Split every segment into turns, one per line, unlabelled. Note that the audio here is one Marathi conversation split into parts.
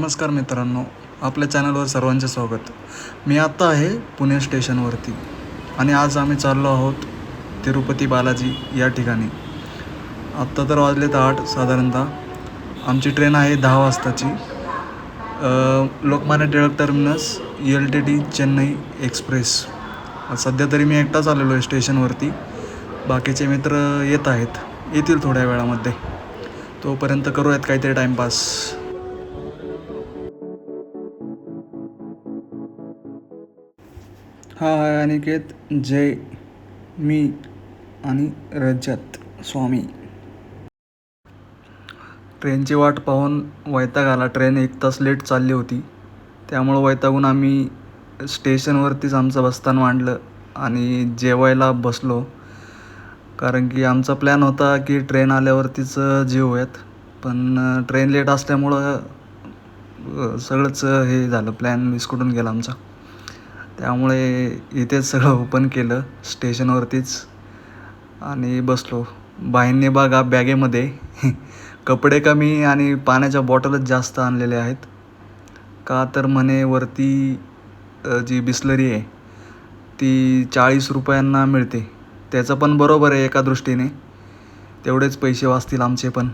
नमस्कार मित्रांनो, आपल्या चॅनलवर सर्वांचे स्वागत. मी आत्ता आहे पुणे स्टेशनवरती आणि आज आम्ही चाललो आहोत तिरुपती बालाजी या ठिकाणी. आत्ता तर वाजलेत 8 साधारणतः. आमची ट्रेन आहे 10 वाजताची. Lokmanya Tilak terminus LTT Chennai express. सध्या तरी मी एकटाच आलेलो आहे स्टेशनवरती. बाकीचे मित्र येतील थोड्या वेळामध्ये. तोपर्यंत करूयात काहीतरी टाईमपास. हा आहे अनिकेत, जय, मी आणि रजत स्वामी. ट्रेनची वाट पाहून वैताग आला. ट्रेन 1 तास लेट चालली होती. त्यामुळं वैतागून आम्ही स्टेशनवरतीच आमचं बस्तान मांडलं आणि जेवायला बसलो. कारण की आमचा प्लॅन होता की ट्रेन आल्यावरतीच जेवूयात. पण ट्रेन लेट असल्यामुळं सगळंच हे झालं, प्लॅन विस्कटून गेला आमचा. त्यामुळे इथेच सगळं ओपन केलं स्टेशनवरतीच आणि बसलो. बाईंनी बघा बॅगेमध्ये कपडे कमी आणि पाण्याच्या बॉटलच जास्त आणलेले आहेत. का तर म्हणे वरती जी बिस्लरी आहे ती 40 रुपयांना मिळते. त्याचं पण बरोबर आहे एका दृष्टीने, तेवढेच पैसे वाचतील आमचे पण.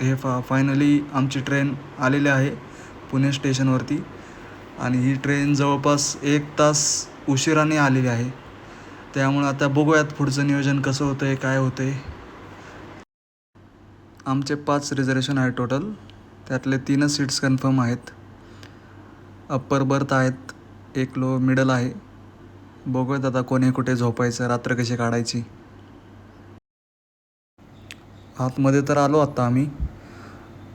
हे फायनली आमची ट्रेन आलेली आहे पुणे स्टेशनवरती आणि ही ट्रेन जवळपास 1 तास उशिराने आलेली आहे. त्यामुळे आता बघूयात पुढचं नियोजन कसं होतं आहे, काय होतं आहे. आमचे 5 रिझर्वेशन आहे टोटल. त्यातले 3च सीट्स कन्फर्म आहेत. अप्पर बर्थ आहेत, 1 मिडल आहे. बघूयात आता कोणी कुठे झोपायचं, रात्र कशी काढायची. आतमध्ये तर आलो आता आम्ही.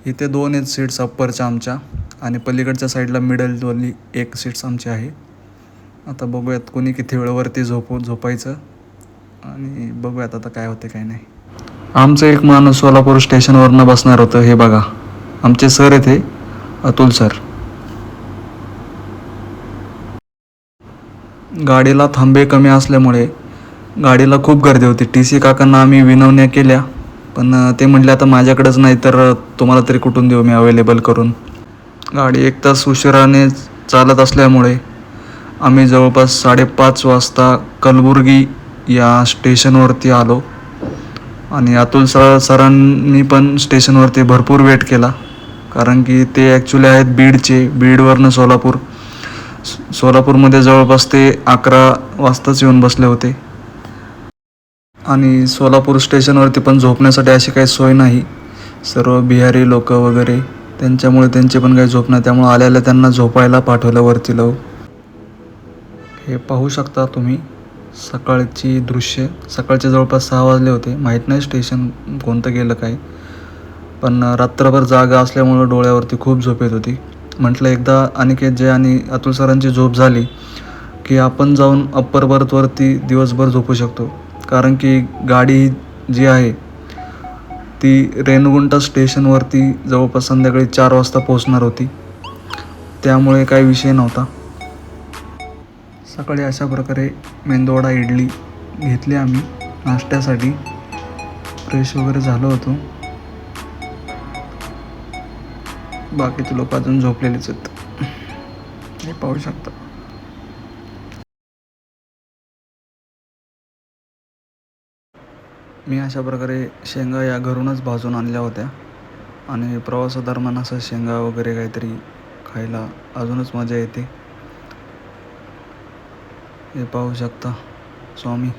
इथे 2 आहेत सीट्स अप्परच्या आमच्या आणि पलीकडच्या साईडला मिडलवाली 1 सीट्स आमची आहे. आता बघूयात कोणी किती वेळेवरती झोपायचं आणि बघूयात आता काय होते काय नाही. आमचं एक माणूस सोलापूर स्टेशनवरनं बसणार होतं. हे बघा, आमचे सर येते, अतुल सर. गाडीला थांबे कमी असल्यामुळे गाडीला खूप गर्दी होती. TC काकांना आम्ही विनवण्या केल्या, पण ते म्हटले आता माझ्याकडेच नाही तर तुम्हाला तरी कुठून देऊ मी अवेलेबल करून. गाडी 1 तास उशिराने चालत असल्यामुळे आम्ही जवळपास 5:30 वाजता कलबुर्गी या स्टेशनवरती आलो आणि अतुल सरांनी पण स्टेशनवरती भरपूर वेट केला. कारण की ते ॲक्च्युली आहेत बीडचे. बीडवरनं सोलापूरमध्ये जवळपास ते 11 वाजताच येऊन बसले होते. आणि सोलापूर स्टेशनवरती पण झोपण्यासाठी अशी काही सोय नाही. सर्व बिहारी लोक वगैरे, त्यांच्यामुळे त्यांची पण काही झोप नाही. त्यामुळे आल्याला त्यांना झोपायला पाठवलं वरती लावून. हे पाहू शकता तुम्ही सकाळची दृश्य. सकाळचे जवळपास 6 वाजले होते. माहीत नाही स्टेशन कोणतं गेलं काय, पण रात्रभर जागा असल्यामुळं डोळ्यावरती खूप झोप येत होती. म्हटलं एकदा अनिकेत जय आणि अतुल सरांची झोप झाली की आपण जाऊन अप्पर बर्थवरती दिवसभर झोपू शकतो. कारण की गाडी जी आहे ती रेणुगुंटा स्टेशनवरती जवळपास संध्याकाळी 4 वाजता पोहोचणार होती. त्यामुळे काही विषय नव्हता. सकाळी अशा प्रकारे मेंदूवडा इडली घेतली आम्ही नाश्त्यासाठी. फ्रेश वगैरे झालो होतो. बाकीचे लोक अजून झोपलेलेच आहेत, हे पाहू शकता. मी अशा प्रकारे शेंगा या घरूनच भाजून आणल्या होत्या आणि प्रवासादरम्यान असं शेंगा वगैरे काहीतरी खायला अजूनच मजा येते. हे पाहू शकता स्वामी.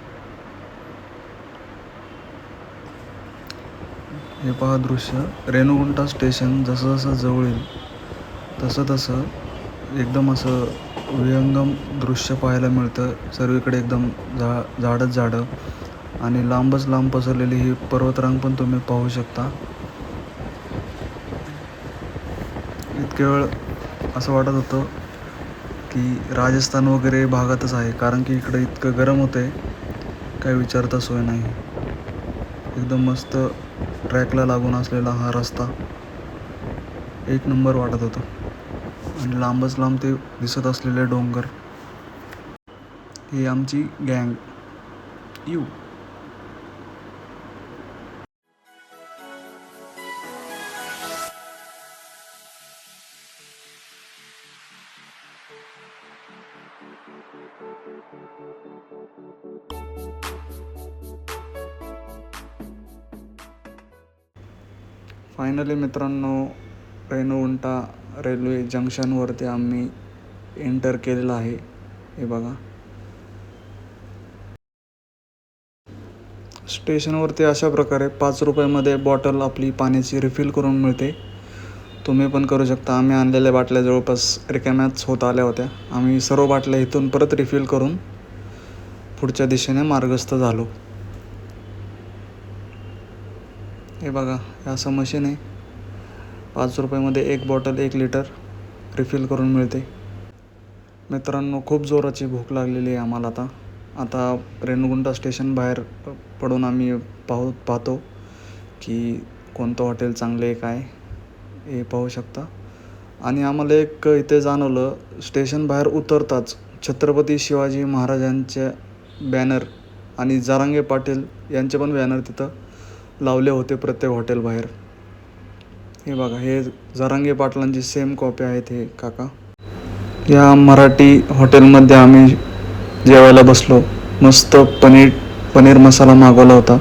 हे पहा दृश्य. रेणुगुंटा स्टेशन जसं जसं जवळ येईल तसं एकदम असं विहंगम दृश्य पाहायला मिळतं. सर्वीकडे एकदम झाडं आणि लांबच लांब पसरलेली ही पर्वतरांग पण तुम्ही पाहू शकता. इतके वेळ असं वाटत होतं की राजस्थान वगैरे भागातच आहे. कारण की इकडे इतकं गरम होतं आहे, काही विचारता सोय नाही. एकदम मस्त ट्रॅकला लागून असलेला हा रस्ता एक नंबर वाटत होता. आणि लांबच लांब ते दिसत असलेले डोंगर. ही आमची गँग यू. फायनली मित्रांनो, रेणुगुंटा रेल्वे जंक्शनवरती आम्ही एंटर केलेलं आहे. हे बघा, स्टेशनवरती अशा प्रकारे 5 रुपयामध्ये बॉटल आपली पाण्याची रिफिल करून मिळते. तुम्ही पण करू शकता. आम्ही आणलेल्या बाटल्या जवळपास रिकाम्याच होत आल्या होत्या. आम्ही सर्व बाटल्या इथून परत रिफिल करून पुढच्या दिशेने मार्गस्थ झालो. हे बघा, हे असं मशीन आहे. 5 रुपयामध्ये 1 बॉटल 1 लिटर रिफिल करून मिळते. मित्रांनो, खूप जोराची भूक लागलेली आहे आम्हाला. आता रेणुगुंटा स्टेशन बाहेर पडून आम्ही पाहतो की कोणतं हॉटेल चांगलं आहे काय हे पाहू शकता. आणि आम्हाला एक इथे जाणवलं, स्टेशन बाहेर उतरताच छत्रपती शिवाजी महाराजांचे बॅनर आणि जरांगे पाटील यांचे पण बॅनर तिथं लावले होते प्रत्येक हॉटेल बाहेर. हे बघा, हे जरांगे पाटलांची सेम कॉपी आहेत हे काका. या मराठी हॉटेलमध्ये आम्ही जेवायला बसलो. मस्त पनीर मसाला मागवला होता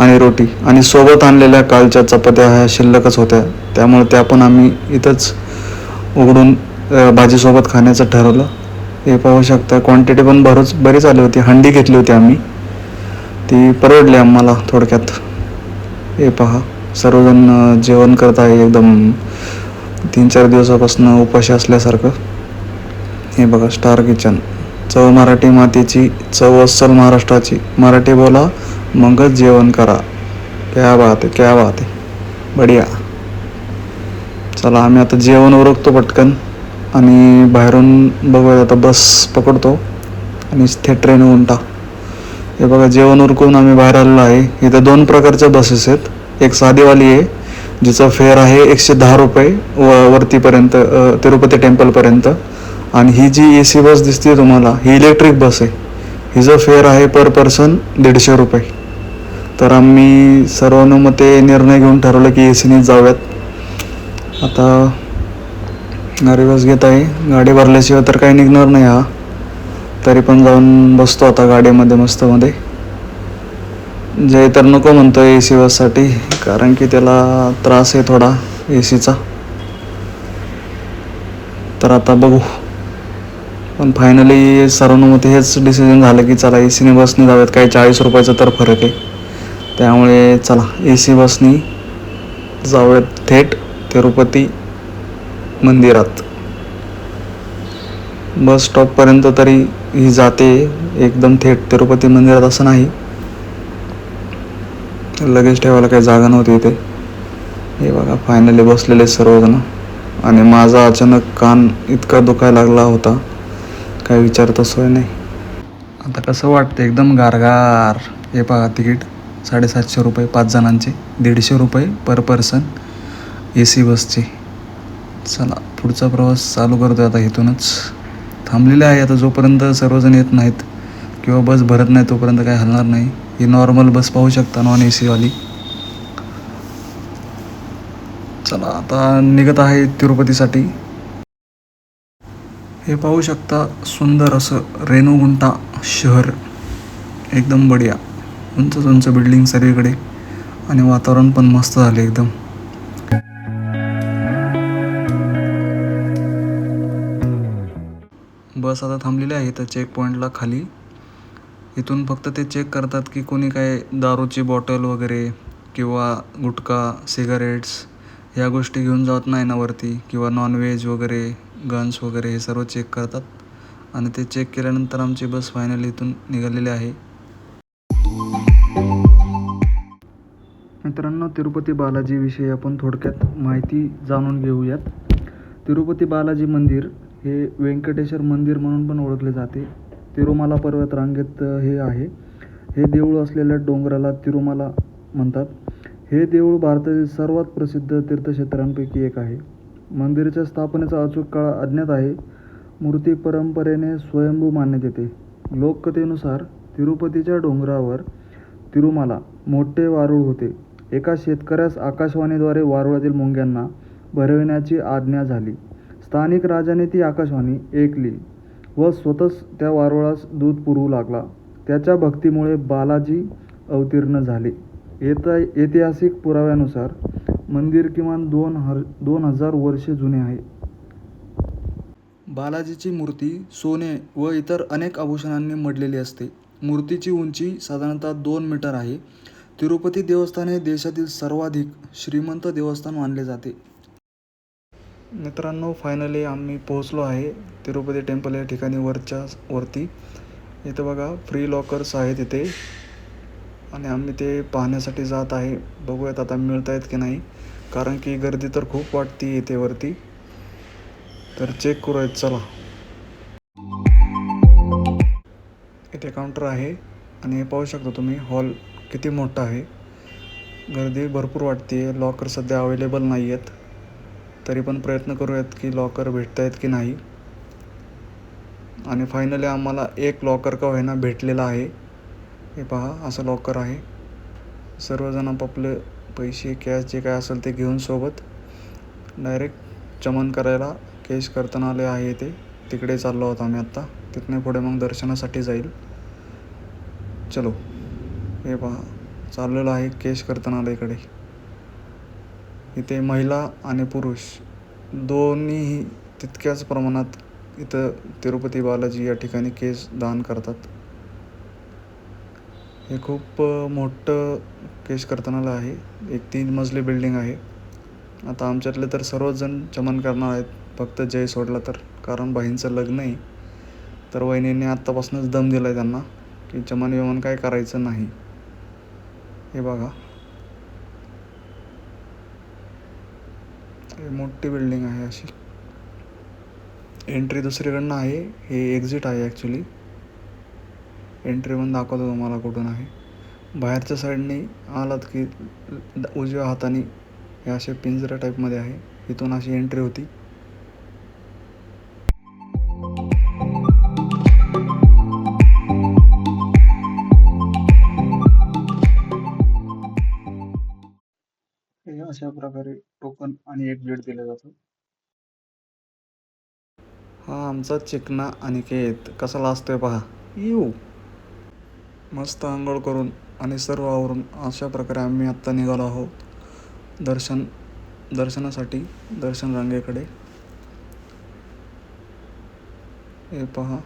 आणि रोटी, आणि सोबत आणलेल्या कालच्या चपात्या ह्या शिल्लकच होत्या, त्यामुळे त्या पण आम्ही इथंच उघडून भाजीसोबत खाण्याचं ठरवलं. हे पाहू शकता, क्वांटिटी पण बरीच आली होती. हंडी घेतली होती आम्ही, ती परवडली आम्हाला थोडक्यात. हे पहा, सर्वजण जेवण करत आहे एकदम 3-4 दिवसापासून उपाशी असल्यासारखं. हे बघा, स्टार किचन. चव मराठी मातीची, चव अस्सल महाराष्ट्राची. मराठी बोला मगच जेवण करा. क्या बात आहे, क्या बात आहे, बढिया. चला, आम्ही आता जेवण उरकतो पटकन आणि बाहेरून बघूया. आता बस पकडतो आणि थेट रेणुगुंटा. हे बघा, जेवण उरकून आम्ही बाहेर आलेलो आहे. इथं 2 प्रकारच्या बसेस आहेत. एक साधीवाली आहे जिचा फेअर आहे 110 रुपये वरतीपर्यंत, तिरुपती टेम्पलपर्यंत. आणि ही जी AC बस दिसते तुम्हाला, ही इलेक्ट्रिक बस आहे. हिचं फेअर आहे पर पर्सन 150 रुपये. तर आम्ही सर्वानुमते निर्णय घेऊन ठरवलं की ACनेच जाऊयात. आता रिवर्स घेत आहे. गाडी भरल्याशिवाय तर काही निघणार नाही हा. तरी पण जाऊन बसतो आता गाडीमध्ये मस्तमध्ये. जय तर नको म्हणतो AC बससाठी, कारण की त्याला त्रास आहे थोडा ACचा. तर आता बघू. पण फायनली सर्वानुमते हेच डिसिजन झालं की चला ACने बसने जाऊयात. काही 40 रुपयाचा तर फरक आहे, त्यामुळे चला AC बसनी जाऊयात थेट तिरुपती मंदिरात. बस स्टॉपपर्यंत तरी ही जाते, एकदम थेट तिरुपती मंदिरात असं नाही. लगेच ठेवायला काही जागा नव्हती इथे. हे बघा, फायनली बसलेले सर्वजण. आणि माझा अचानक कान इतका दुखायला लागला होता, काय विचारता सोय नाही. आता कसं वाटतं, एकदम गारगार. हे पहा, तिकीट 750 रुपये 5 जणांचे, 150 रुपये पर पर्सन AC बसचे. चला, पुढचा प्रवास चालू करतो आता इथूनच. थांबलेले आहे आता, जोपर्यंत सर्वजण येत नाहीत किंवा बस भरत नाही तोपर्यंत काय हलणार नाही. ही नॉर्मल बस पाहू शकता, नॉन AC वाली. चला, आता निघत आहे तिरुपतीसाठी. हे पाहू शकता, सुंदर असं रेणुगुंटा शहर, एकदम बढिया. उंच उंच बिल्डिंग सगळीकडे आणि वातावरण पण मस्त झाले एकदम. बस आता थांबलेली आहे तर चेक पॉईंटला खाली. इथून फक्त ते चेक करतात की कोणी काय दारूची बॉटल वगैरे किंवा गुटखा, सिगारेट्स ह्या गोष्टी घेऊन जात नाही ना वरती, किंवा नॉनव्हेज वगैरे, गन्स वगैरे, हे सर्व चेक करतात. आणि ते चेक केल्यानंतर आमची बस फायनली इथून निघालेली आहे. मित्रांनो, तिरुपती बालाजीविषयी आपण थोडक्यात माहिती जाणून घेऊयात. तिरुपती बालाजी मंदिर हे व्यंकटेश्वर मंदिर म्हणून पण ओळखले जाते. तिरुमाला पर्वत रांगेत हे आहे. हे देऊळ असलेल्या डोंगराला तिरुमाला म्हणतात. हे देऊळ भारतातील सर्वात प्रसिद्ध तीर्थक्षेत्रांपैकी एक आहे. मंदिराच्या स्थापनेचा अचूक काळ अज्ञात आहे. मूर्ती परंपरेने स्वयंभू मानण्यात येते. लोककथेनुसार तिरुपतीच्या डोंगरावर तिरुमाला मोठे वारूळ होते. एका शेतकऱ्यास आकाशवाणीद्वारे वारुळातील मुंग्यांना भरविण्याची आज्ञा झाली. स्थानिक राजाने ती आकाशवाणी ऐकली व स्वतःच त्या वारुळास दूध पुरवू लागला. त्याच्या भक्तीमुळे बालाजी अवतीर्ण झाले. ऐतिहासिक पुराव्यानुसार मंदिर किमान 2000 वर्षे जुने आहे. बालाजीची मूर्ती सोने व इतर अनेक आभूषणांनी मढलेली असते. मूर्तीची उंची साधारणतः 2 मीटर आहे. तिरुपती देवस्थान हे देशातील सर्वाधिक श्रीमंत देवस्थान मानले जाते. मित्रांनो, फायनली आम्ही पोहोचलो आहे तिरुपती टेम्पल या ठिकाणी वरती. इथं बघा फ्री लॉकर्स आहेत इथे आणि आम्ही ते पाहण्यासाठी जात आहे. बघूयात आता मिळत आहेत की नाही, कारण की गर्दी तर खूप वाटते इथे वरती. तर चेक करूयात चला. इथे काउंटर आहे आणि हे पाहू शकता तुम्ही हॉल किती मोठा आहे. गर्दी भरपूर वाटते. लॉकर सध्या अवेलेबल नाही आहेत, तरी पण प्रयत्न करूयात की लॉकर भेटत आहेत की नाही. आणि फायनली आम्हाला एक लॉकर का होईना भेटलेला आहे. हे पहा, असं लॉकर आहे. सर्वजण आपापले पैसे कॅश जे काय असेल ते घेऊन सोबत डायरेक्ट चमन करायला केश कर्तनालय आहे ते तिकडे चाललो आहोत आम्ही आत्ता. तिथून पुढे मग दर्शनासाठी जाईल. चलो, हे पहा चाललेलं आहे केश कर्तनालयाकडे. इथे महिला आणि पुरुष दोन्हीही तितक्याच प्रमाणात इथं तिरुपती बालाजी या ठिकाणी केस दान करतात. हे खूप मोठं केश कर्तनालय आहे. एक 3 मजली बिल्डिंग आहे. आता आमच्यातले तर सर्वच जण चमन करणार आहेत, फक्त जय सोडला तर, कारण बहीणचं लग्न आहे. तर वहिनीने आत्तापासूनच दम दिला आहे त्यांना की चमन काय करायचं नाही. हे बघा, हे मोठी बिल्डिंग आहे अशी. एंट्री दुसरीकडनं आहे. हे एक्झिट आहे ॲक्च्युली. एंट्री पण दाखवतो तुम्हाला कुठून आहे. बाहेरच्या साईडने आलात की उजव्या हाताने हे असे पिंजरा टाईपमध्ये आहे. इथून अशी एंट्री होती. अशा प्रकारे टोकन आणि एक गेट दिलं जातं. हा आमचा चिकना अनिकेत कसा लाजतोय पहा. मस्त आंघोळ करून आणि सर्व आवरून अशा प्रकारे आम्ही आत्ता निघालो आहोत दर्शनासाठी दर्शन रांगेकडे. हे पहा,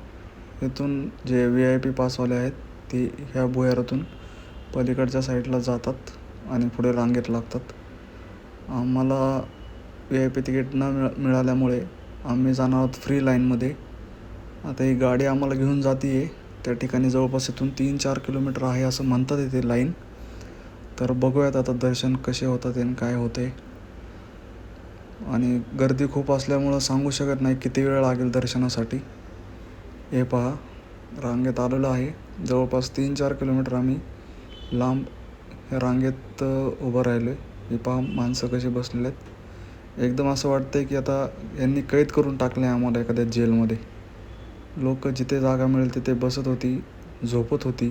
इथून जे VIP पासवाले आहेत ते ह्या भुयारातून पलीकडच्या साईडला जातात आणि पुढे रांगेत लागतात. आम्हाला VIP तिकीट न मिळाल्यामुळे आम्ही जाणार आहोत फ्री लाईनमध्ये. आता ही गाडी आम्हाला घेऊन जाते आहे त्या ठिकाणी. जवळपास इथून 3-4 किलोमीटर आहे असं म्हणतात इथे लाईन. तर बघूयात आता दर्शन कसे होतात आणि काय होते. आणि गर्दी खूप असल्यामुळं सांगू शकत नाही किती वेळ लागेल दर्शनासाठी. हे पहा, रांगेत आलेलं आहे. जवळपास 3-4 किलोमीटर आम्ही लांब रांगेत उभं राहिलो आहे. हे पहा माणसं कशी बसलेले आहेत. एकदम असं वाटतं आहे की आता यांनी कैद करून टाकले आहे आम्हाला एखाद्या जेलमध्ये. लोक जिथे जागा मिळेल तिथे बसत होती, झोपत होती.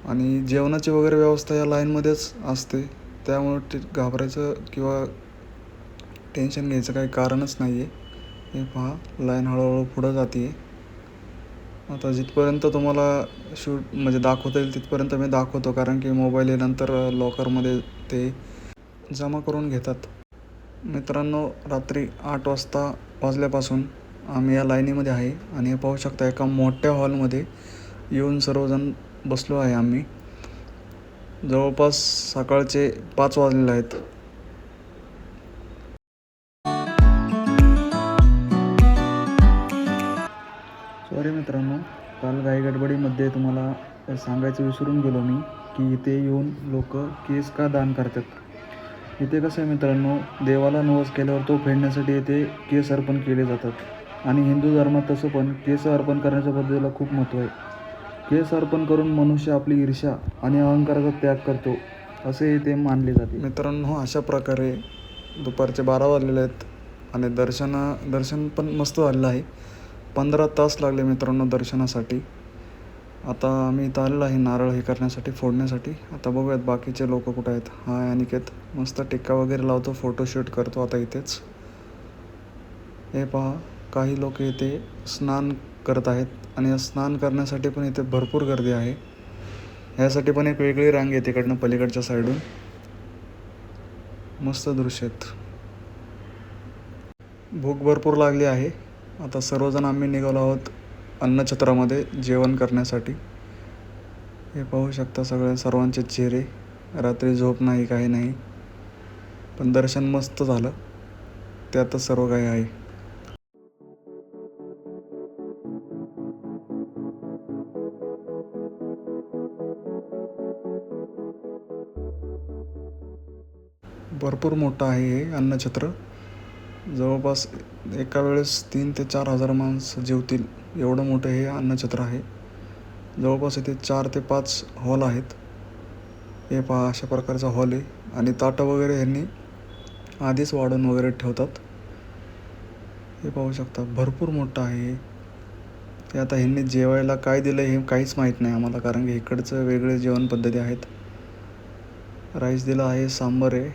आणि जेवणाची वगैरे व्यवस्था या लाईनमध्येच असते. त्यामुळं ते घाबरायचं किंवा टेन्शन घ्यायचं काही कारणच नाही आहे. हे पहा, लाईन हळूहळू पुढं जाते आहे. आता जिथपर्यंत तुम्हाला म्हणजे दाखवता येईल तिथपर्यंत मी दाखवतो, कारण की मोबाईल हे नंतर लॉकरमध्ये ते जमा करून घेतात. मित्रांनो, रात्री 8 वाजल्यापासून आम्ही या लाईनीमध्ये आहे आणि हे पाहू शकता एका मोठ्या हॉलमध्ये येऊन सर्वजण बसलो आहे आम्ही. जवळपास सकाळचे 5 वाजलेले आहेत. सॉरी मित्रांनो, काल गडबडीमध्ये तुम्हाला सांगायचं विसरून गेलो मी की इथे येऊन लोक केस का दान करतात. इथे कसं आहे मित्रांनो, देवाला नवस केल्यावर तो फेडण्यासाठी इथे केस अर्पण केले जातात. आणि हिंदू धर्मात तसं पण केस अर्पण करण्याच्या पद्धतीला खूप महत्त्व आहे. केस अर्पण करून मनुष्य आपली ईर्ष्या आणि अहंकाराचा त्याग करतो असे ते मानले जाते. मित्रांनो, अशा प्रकारे दुपारचे 12 वाजलेले आहेत आणि दर्शन पण मस्त झालेलं आहे. 15 तास लागले मित्रांनो दर्शनासाठी. आता आम्ही इथं आलेलो आहे नारळ हे करण्यासाठी, फोडण्यासाठी. आता बघूयात बाकीचे लोक कुठं आहेत. हाय अनिकेत, मस्त टिक्का वगैरे लावतो, फोटोशूट करतो आता इथेच. हे पहा, काही लोक इथे स्नान करत आहेत आणि स्नान करण्यासाठी पण इथे भरपूर गर्दी आहे. ह्यासाठी पण एक वेगळी रांग आहे तिकडनं पलीकडच्या साईडून. मस्त दृश्य आहेत. भूक भरपूर लागली आहे. आता सर्वजण आम्ही निघालो आहोत अन्नछत्रामध्ये जेवण करण्यासाठी. हे पाहू शकता सर्वांचे चेहरे. रात्री झोप नाही, काही नाही, पण दर्शन मस्त झालं, त्यातच सर्व काही आहे. भरपूर मोठं आहे हे अन्नछत्र. जवळपास एका वेळेस 3,000 ते 4,000 माणसं जेवतील एवढं मोठं हे अन्नछत्र आहे. जवळपास इथे 4 ते 5 हॉल आहेत. हे पहा, अशा प्रकारचा हॉल आहे आणि ताटं वगैरे ह्यांनी आधीच वाढून वगैरे ठेवतात. हे पाहू शकता, भरपूर मोठं आहे हे. ते आता ह्यांनी जेवायला काय दिलं हे काहीच माहीत नाही आम्हाला, कारण की इकडचं वेगळे जेवण पद्धती आहेत. राईस दिला आहे, सांबार आहे,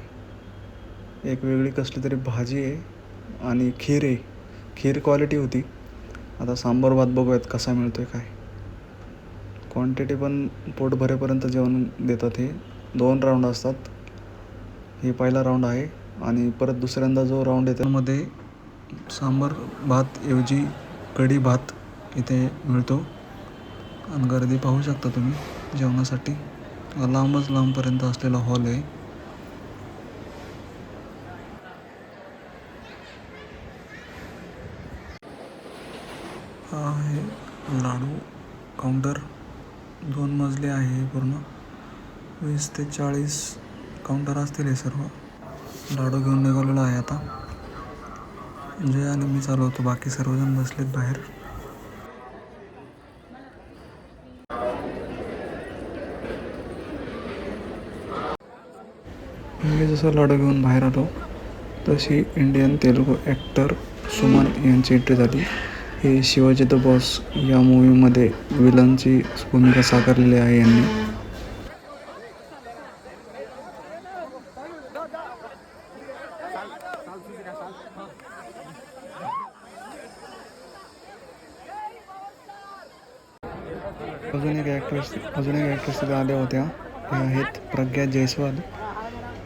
एक वेगळी कसली तरी भाजी आहे आणि खीर आहे. खीर क्वालिटी होती. आता सांबार भात बघूयात कसा मिळतो आहे काय. क्वांटिटी पण पोट भरेपर्यंत जेवण देतात. हे 2 राऊंड असतात. हे पहिला राऊंड आहे आणि परत दुसऱ्यांदा जो राऊंड आहे त्यामध्ये सांबार भात ऐवजी कढी भात इथे मिळतो. आणि गर्दी पाहू शकता तुम्ही जेवणासाठी. लांबपर्यंत असलेला हॉल आहे. हा आहे लाडू काउंटर. 2 मजली आहे पूर्ण. 20 ते 40 काउंटर असतील हे सर्व. लाडू घेऊन निघालेला आहे आता. जय आणि मी चालवतो, बाकी सर्वजण बसलेत बाहेर. मी जसं लाडू घेऊन बाहेर आलो तशी इंडियन तेलुगू ॲक्टर सुमन यांची एंट्री झाली. हे शिवाजी द बॉस या मूवीमध्ये विलनची भूमिका साकारलेली आहे यांनी. अजून एक ॲक्ट्रेस तिथे आल्या होत्या. ह्या आहेत प्रज्ञा जयस्वाल.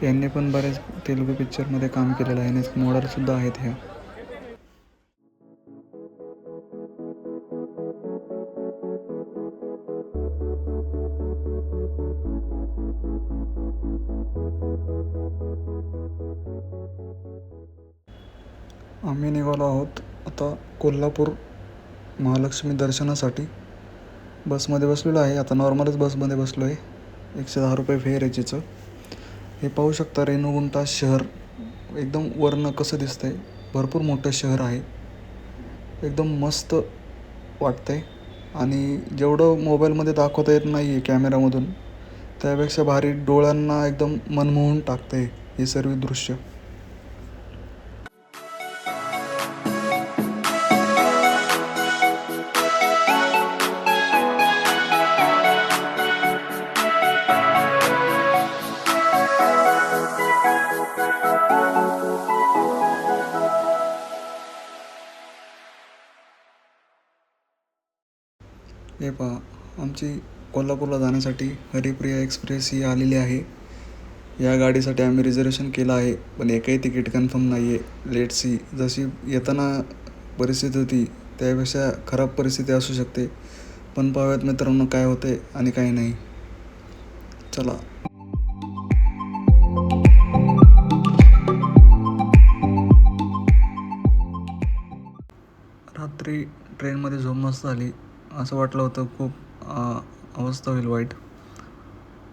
यांनी पण बरेच तेलुगू पिक्चरमध्ये काम केलेलं आहे. मॉडेलसुद्धा आहेत ह्या. आम्ही निघालो आहोत आता कोल्हापूर महालक्ष्मी दर्शनासाठी. बसमध्ये बसलेलो आहे. आता नॉर्मलच बसमध्ये बसलो आहे. 110 रुपये फेअर आहे जिचं. हे पाहू शकता रेणुगुंटा शहर एकदम वरनं कसं दिसतंय. भरपूर मोठं शहर आहे. एकदम मस्त वाटतंय आणि जेवढं मोबाईलमध्ये दाखवता येत नाही आहे कॅमेरामधून, त्यापेक्षा भारी डोळ्यांना एकदम मनमोहून टाकतंय हे सर्व दृश्य. हे पहा, आमची कोल्हापूरला जाण्यासाठी हरिप्रिया एक्सप्रेस ही आलेली आहे. या गाडीसाठी आम्ही रिझर्वेशन केलं आहे, पण एकही तिकीट कन्फर्म नाही आहे. Let see. जशी येताना परिस्थिती होती त्यापेक्षा खराब परिस्थिती असू शकते, पण पाहूयात मित्रांनो काय होते आणि काही नाही. चला. रात्री ट्रेनमध्ये झोप मस्त झाली. असं वाटलं होतं खूप अवस्था होईल वाईट,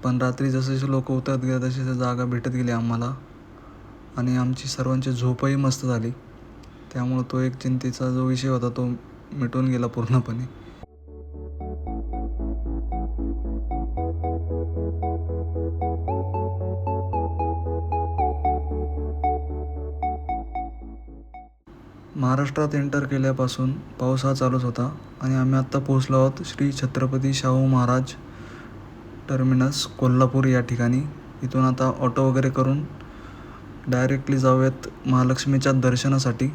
पण रात्री जसे लोक उतरत गेले तशी जागा भेटत गेली आम्हाला आणि आमची सर्वांची झोपही मस्त झाली. त्यामुळं तो एक चिंतेचा जो विषय होता तो मिटून गेला पूर्णपणे. महाराष्ट्रात एंटर केल्यापासून पाऊस हा चालूच होता आणि आम्ही आत्ता पोहोचलो आहोत श्री छत्रपती शाहू महाराज टर्मिनस कोल्हापूर या ठिकाणी. इथून आता ऑटो वगैरे करून डायरेक्टली जाऊयात महालक्ष्मीच्या दर्शनासाठी.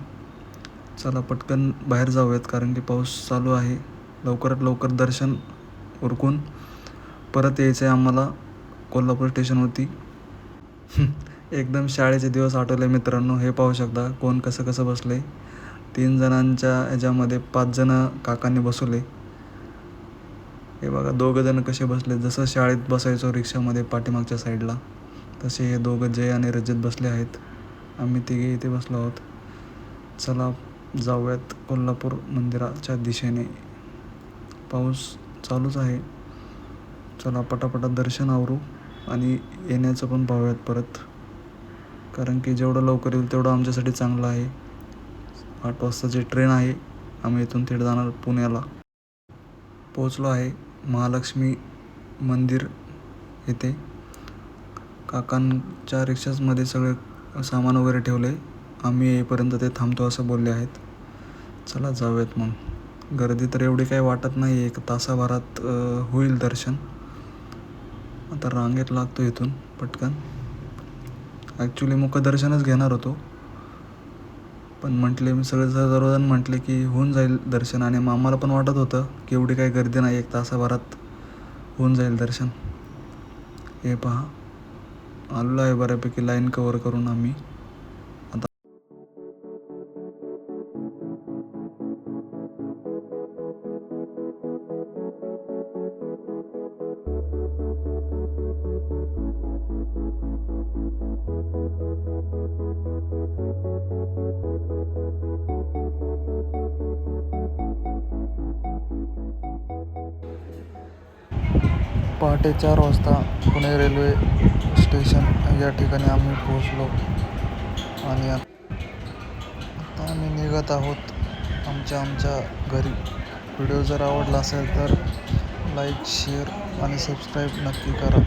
चला पटकन बाहेर जाऊयात कारण की पाऊस चालू आहे. लवकरात लवकर दर्शन उरकून परत यायचं आहे आम्हाला कोल्हापूर स्टेशनवरती. एकदम शाळेचे दिवस आठवले मित्रांनो. हे पाहू शकता कोण कसं कसं बसलं आहे. 3 जणांच्या ह्याच्यामध्ये 5 जणं काकांनी बसवले. हे बघा 2 जणं कसे बसले, जसं शाळेत बसायचो रिक्षामध्ये पाठीमागच्या साईडला तसे हे 2 जय आणि रजत बसले आहेत. आम्ही तिघे इथे बसलो आहोत. चला जाऊयात कोल्हापूर मंदिराच्या दिशेने. पाऊस चालूच आहे. चला पटापटा दर्शन आवरू आणि येण्याचं पण पाहूयात परत, कारण की जेवढं लवकर येईल तेवढं आमच्यासाठी चांगलं आहे. 8 वाजताची ट्रेन आहे. आम्ही इथून थेट जाणार पुण्याला. पोचलो आहे महालक्ष्मी मंदिर येथे. काकांच्या रिक्षामध्ये सगळे सामान वगैरे ठेवले. आम्ही येईपर्यंत ते थांबतो असं बोलले आहेत. चला जाऊयात मग. गर्दी तर एवढी काही वाटत नाही, 1 तासाभरात होईल दर्शन. आता रांगेत लागतो इथून पटकन. ॲक्च्युली मुखदर्शनच घेणार होतो, पण म्हटले मी सर्वजण म्हटले की होऊन जाईल दर्शन आणि आम्हाला पण वाटत होतं की एवढी काही गर्दी नाही, 1 तासाभरात होऊन जाईल दर्शन. हे पहा आलेलो आहे बऱ्यापैकी लाईन कवर करून आम्ही. आता पहाटे 4 वाजता पुणे रेल्वे स्टेशन या ठिकाणी आम्ही पोहोचलो आणि आता आम्ही निघत आहोत आमच्या घरी. व्हिडिओ जर आवडला असेल तर लाईक, शेअर आणि सबस्क्राईब नक्की करा.